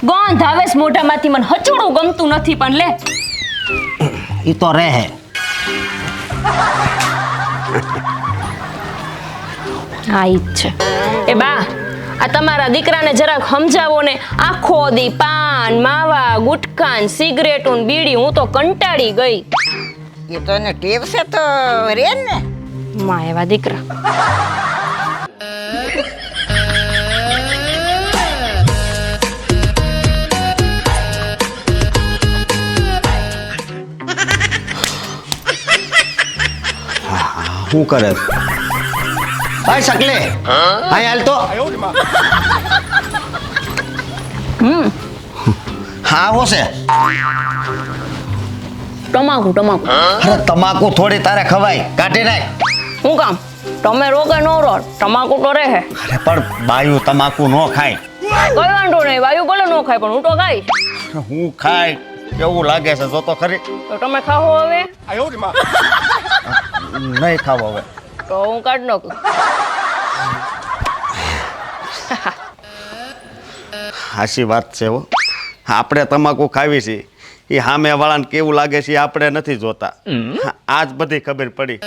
ગંધ આવે છે મોઢામાંથી. મને હચોડું ગમતું નથી પણ લે. ઈ તો રહે. હા ઈ જ છે. એ બા, આ તમારા દીકરાને જરાક સમજાવો ને. આખો દી પાન માવા ગુટકાન સિગરેટું બીડી, હું તો કંટાળી ગઈ. એ તો એને ટેવ છે તો રે ને. માં એવા દીકરા. શું કરે? ભાઈ શકલે હા હાલ તો. હા હો છે. તમાકુ તમાકુ. અરે તમાકુ થોડી તારે ખવાય, કાઢી નાખ. શું કામ? તમે રોગે નો રો, તમાકુ તો રહે. અરે પણ બાયું તમાકુ ન ખાય. કઈ વાંધો નહીં, વાયુ ભલે નો ખાય પણ હું તો ખાઈશ. હું ખાય કેવું લાગે છે જો તો ખરી. તો તમે ખાઓ હવે. નહીં ખાવ હવે. તો હું કાઢ નાખું. હાચી વાત છે હો. આપણે તમાકુ ખાવી છે એ સામે વાળાને કેવું લાગે છે આપણે નથી જોતા. આજ બધી ખબર પડી.